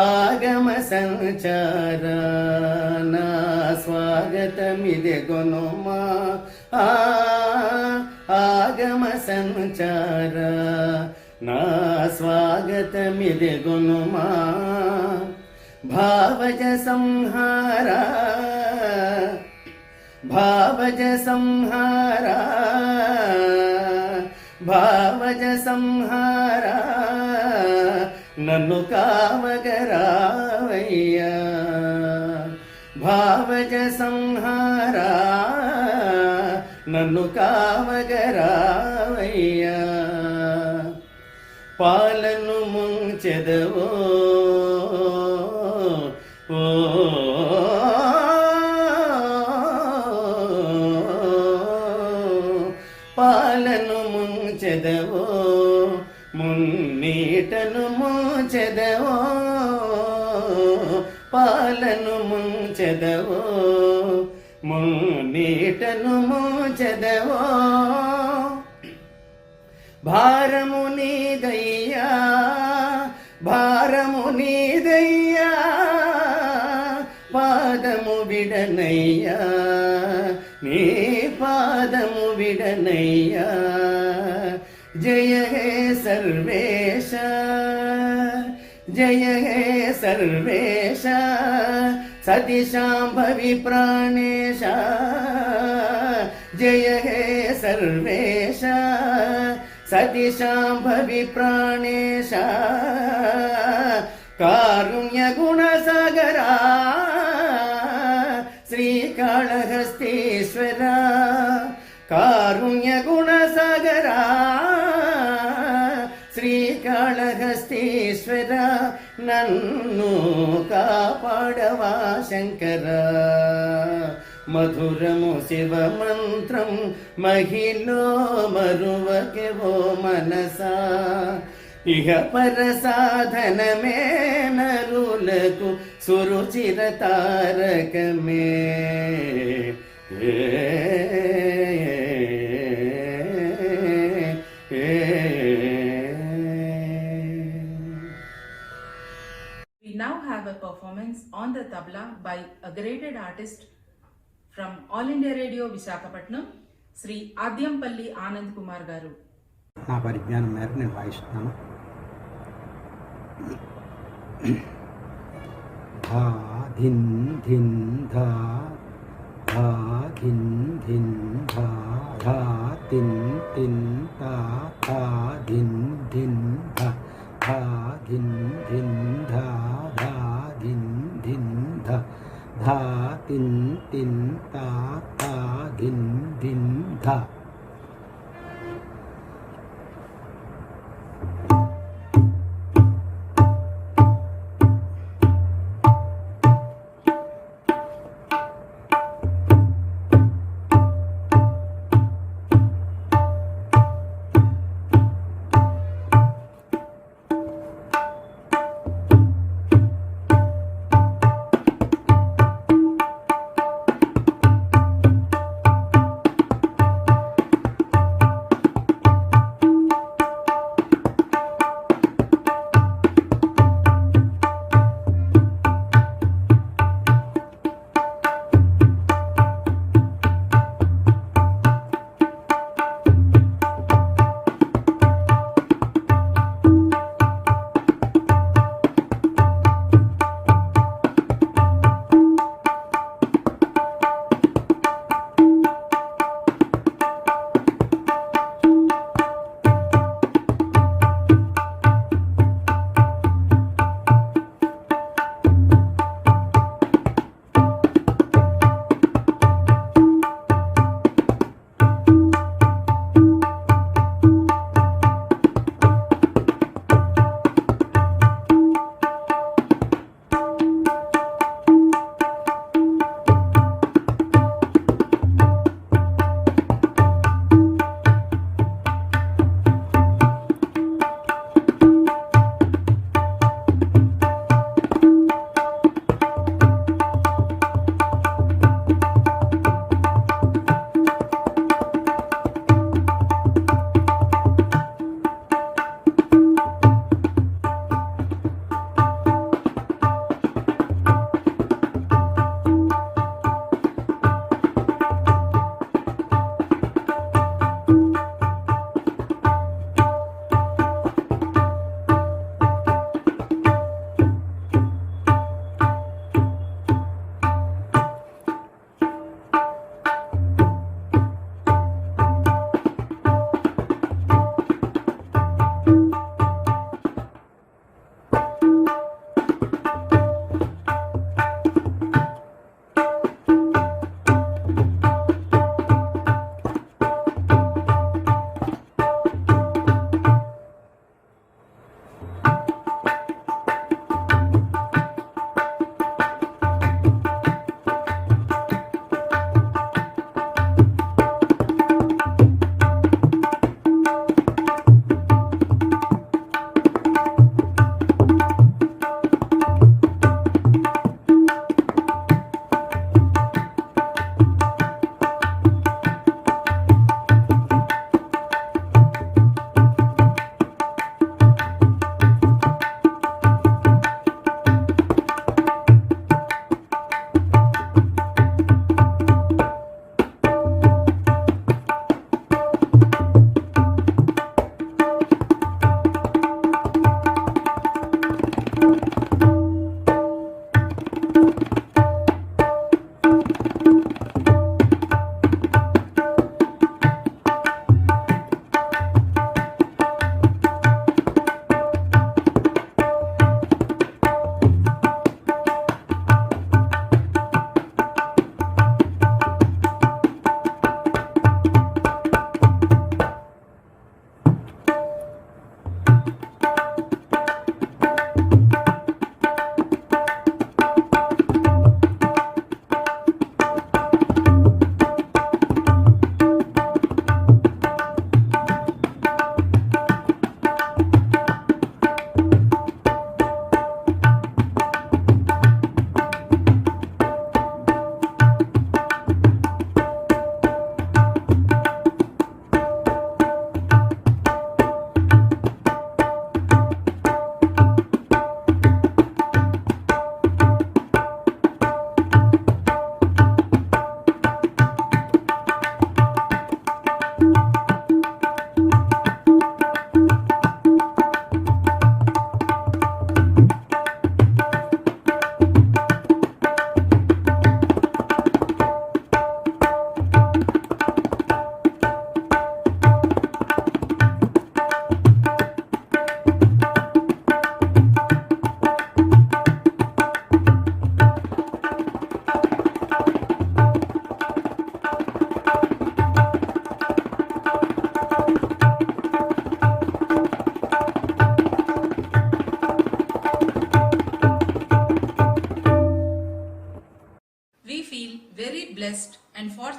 ఆగమ సంచార నా స్వాగతమిదే గొనుమా ఆగమ సంచార నా స్వాగతమిదే గొనుమా భావజ సంహార భావజ సంహార భావజ సంహార నన్ను కావగరావయ్యా భావజ సంహార నన్ను కావగరావయ్యా పాలను ముంచెదవో పాలను ముంచెదవో మున్నీటను ముంచెదవో పాలను ముంచెదవో మున్నీటను ముంచెదవో భారము నీదయ్యా భారము నీదయ్యా పాదము విడనయ్యా నీ పాదము విడనయ్యా జయ హే సర్వేశ జయ హే సర్వేశ సతిశాంభవి ప్రాణేశ జయ హే సర్వేశ సతిశాంభవి ప్రాణేశ కారుణ్య గుణసాగరా శ్రీకాళహస్తీశ్వర కారుణ్య గుణసాగరా శ్రీకాళహస్తీశ్వర నన్ను కాపాడవా శంకర మధురము శివ మంత్రం మహిళ మరువకే ఓ మనసా ఇహ పర సాధనమే నరులకు సురుచిర తారకమే We now have a performance on the tabla by a graded artist from All India Radio Visakhapatnam, Sri Adyampalli Anand Kumar Garu. నా పరిజ్ఞానం మేరకు నేను వాయిస్తున్నాను. ధా ధిన్ ధిన్ ధా ధా ధిన్ ధిన్ ధా ధా తిన్ తిన్ తా ధా ధిన్ ధిన్ ధా ధా తిన్ తిన్ తా తా ధిన్ ధిన్ ధా.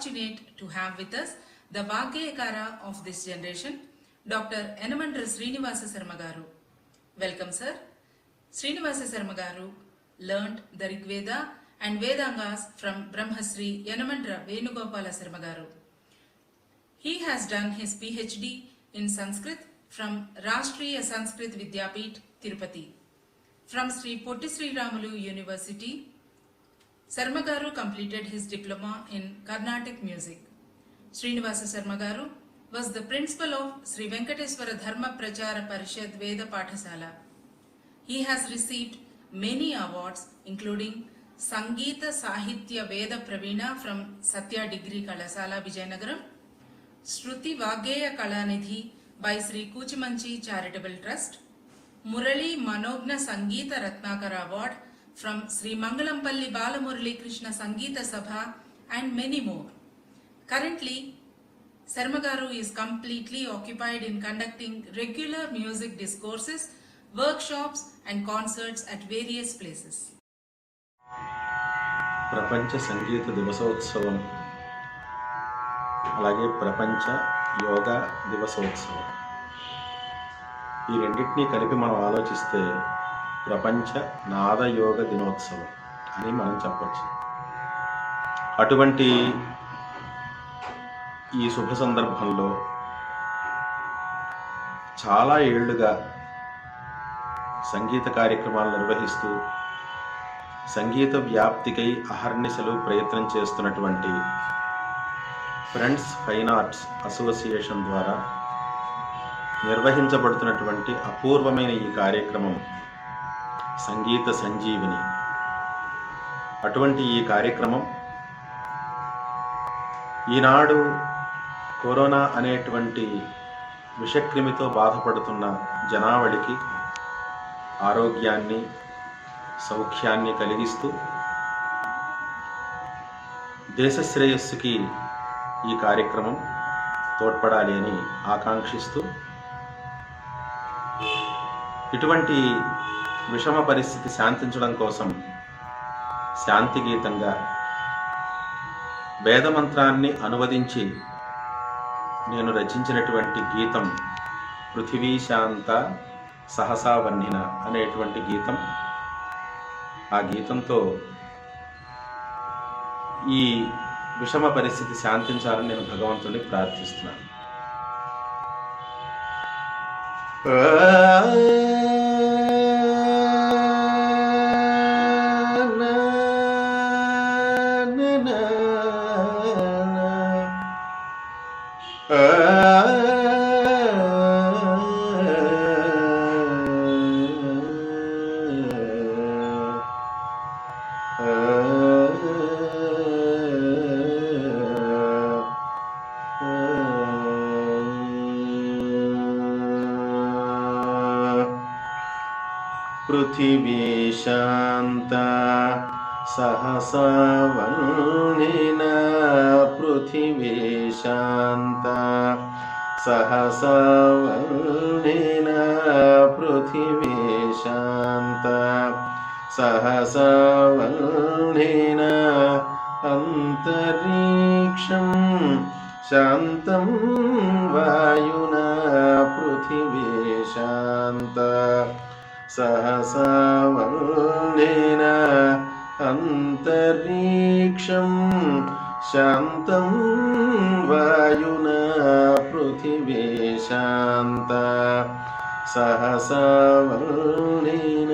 fortunate to have with us the Vaggayakara of this generation, Dr. Yanamandra Srinivasa Sarma Garu. Welcome, sir. Srinivasa Sarma Garu learned the Rigveda and Vedangas from Brahmasri Yanamandra Venugopala Sarma Garu. He has done his PhD in Sanskrit from Rashtriya Sanskrit Vidyapith, Tirupati. From Sri Potti Sri Ramulu University, Sarma Garu completed his diploma in Carnatic music. Srinivasa Sarma Garu was the principal of Sri Venkateswara Dharma Prachara Parishad Veda Pathasala. He has received many awards including Sangeeta Sahitya Veda Pravina from Satya Degree Kalasala Vijayanagaram, Shruti Vaggaya Kalanidhi by Sri Kuchimanchi Charitable Trust, Murali Manogna Sangeeta Ratnakara Award from Sri Mangalampalli Balamurali Krishna Sangeeta Sabha, and many more. Currently, Sarma Garu is completely occupied in conducting regular music discourses, workshops and concerts at various places. ప్రపంచ సంగీత దివసోత్సవం అలాగే ప్రపంచ యోగా దివసోత్సవం ఈ రెండింటినీ కలిపి మనం ఆలోచిస్తే ప్రపంచ నాదయోగ దినోత్సవం అని మనం చెప్పచ్చు. అటువంటి ఈ శుభ సందర్భంలో చాలా ఏళ్లుగా సంగీత కార్యక్రమాలు నిర్వహిస్తూ సంగీత వ్యాప్తికై అహర్నిశలు ప్రయత్నం చేస్తున్నటువంటి ఫ్రెండ్స్ ఫైన్ ఆర్ట్స్ అసోసియేషన్ ద్వారా నిర్వహించబడుతున్నటువంటి అపూర్వమైన ఈ కార్యక్రమం సంగీత సంజీవిని. అటువంటి ఈ కార్యక్రమం ఈనాడు కరోనా అనేటువంటి విషక్రిమితో బాధపడుతున్న జనావళికి ఆరోగ్యాన్ని సౌఖ్యాన్ని కలిగిస్తూ దేశ శ్రేయస్సుకి ఈ కార్యక్రమం తోడ్పడాలి అని ఆకాంక్షిస్తూ ఇటువంటి విషమ పరిస్థితి శాంతించడం కోసం శాంతి గీతంగా వేదమంత్రాన్ని అనువదించి నేను రచించినటువంటి గీతం పృథివీ శాంత సహసా వన్నిన అనేటువంటి గీతం. ఆ గీతంతో ఈ విషమ పరిస్థితి శాంతించాలని నేను భగవంతుడిని ప్రార్థిస్తున్నాను. పృథివీ శాంత సహసా వన్నిన పృథివీ శాంత సహసా వన్నిన పృథివీ శాంత సహసా వన్నిన అంతరిక్షం శాంతం వాయునా పృథివీ శాంత సహసా వన్నిన అంతరిక్షం శాంతం వాయునా పృథివీ శాంత సహసా వన్నిన.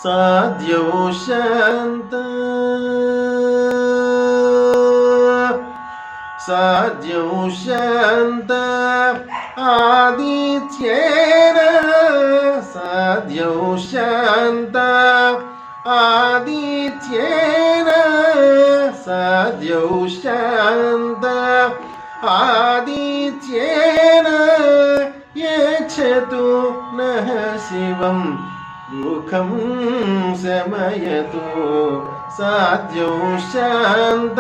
సాధ్యౌ శాంత సాధ్యౌ శాంత ఆదిత్యేన సాధ్యౌ శాంత ఆదిత్యేన సాధ్యౌ శాంత ఆదిత్యేన యచ్చతు నః శివం ముఖం శమయతు సాధ్యౌ శాంత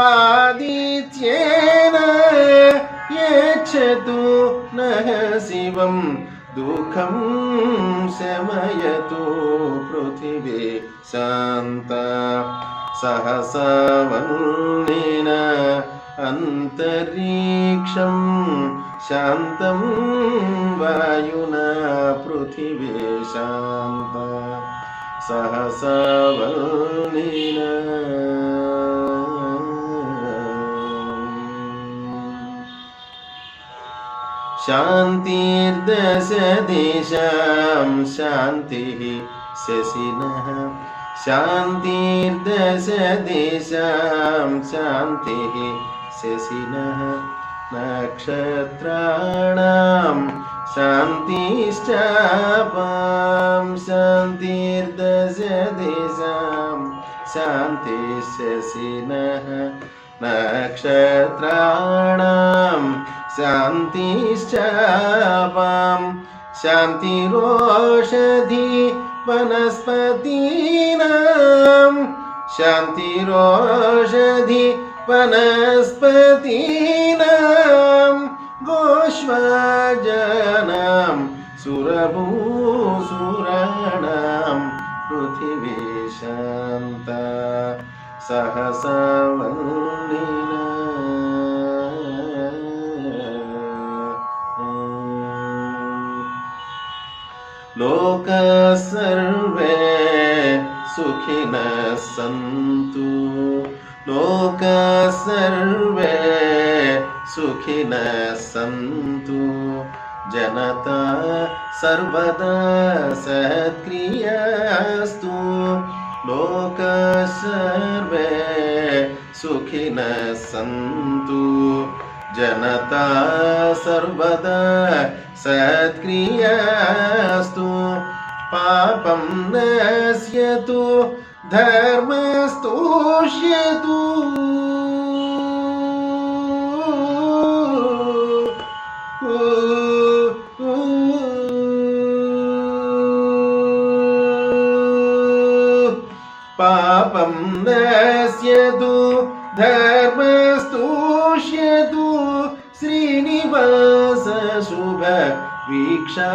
ఆదిత్యేన యచ్చతు నః శివం दुःखं शमयतु पृथिवी शान्ता सहसा वह्निन अन्तरिक्षं शान्तं वायुना पृथिवी शान्ता सहसा वह्निन शान्तिर्दश दिशां शान्तिः शशिनः शान्तिर्दश दिशां शान्तिः शशिनः नक्षत्राणां शान्तिश्चापां शान्तिर्दश दिशां शान्तिः शशिनः नक्षत्राणां शान्तिश्चापां शान्तिरोषधि वनस्पतीनां शान्तिरोषधि वनस्पतीनां गोष्वाजनां सुरभूसुराणां पृथिवी शान्ता सहसा वह्निना लोकाः सर्वे सुखिनः सन्तु लोकाः सर्वे सुखिनः सन्तु जनता सर्वदा सत्क्रियास्तु लोकाः सर्वे सुखिनः सन्तु जनता सर्वदा सत्क्रियास्तु पापं नश्यतु धर्मस्तुष्यतु पापं नश्यतु धर्मस्तुष्यतु श्रीनिवास शुभ वीक्षा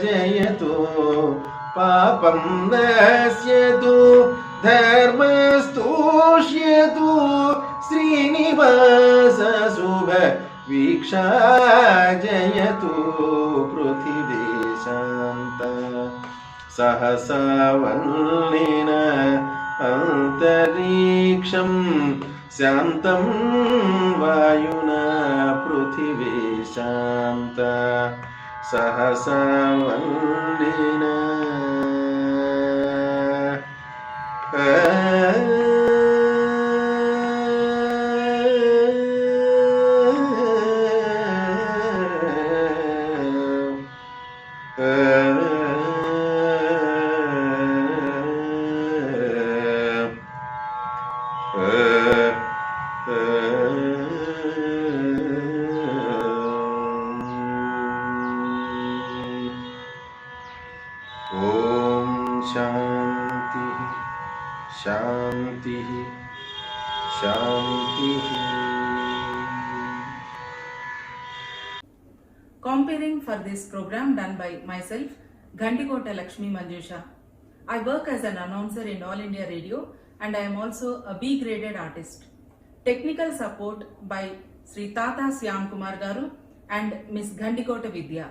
जयतु पापं नश्यतु धर्मस्तुष्यतु श्रीनिवास शुभ वीक्षा जयतु पृथिवी शान्ता सहसा वह्निन अन्तरिक्षं शान्तं वायुना पृथिवी शान्ता सहसा वह्निन शांति शांति। Comparing for this program done by myself, Gandikota Lakshmi Manjusha. I work as an announcer in All India Radio and I am also a B graded artist. Technical support by Sri Tata Syam Kumar Garu and Miss Gandikota Vidya.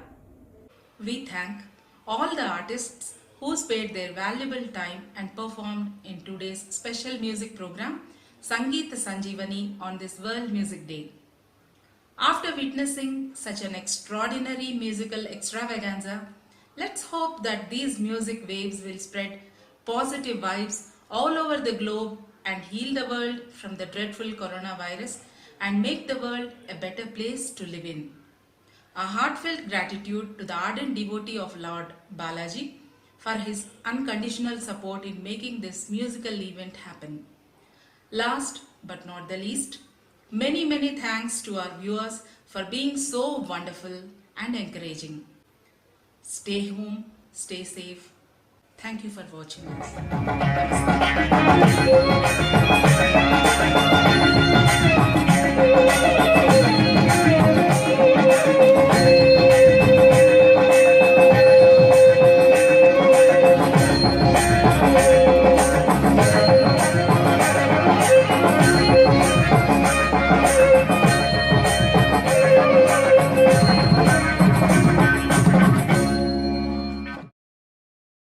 We thank all the artists who spared their valuable time and performed in today's special music program, Sangeeta Sanjeevani, on this World Music Day. After witnessing such an extraordinary musical extravaganza, let's hope that these music waves will spread positive vibes all over the globe and heal the world from the dreadful coronavirus and make the world a better place to live in. A heartfelt gratitude to the ardent devotee of Lord Balaji for his unconditional support in making this musical event happen. Last but not the least, many thanks to our viewers for being so wonderful and encouraging. Stay home, stay safe. Thank you for watching us.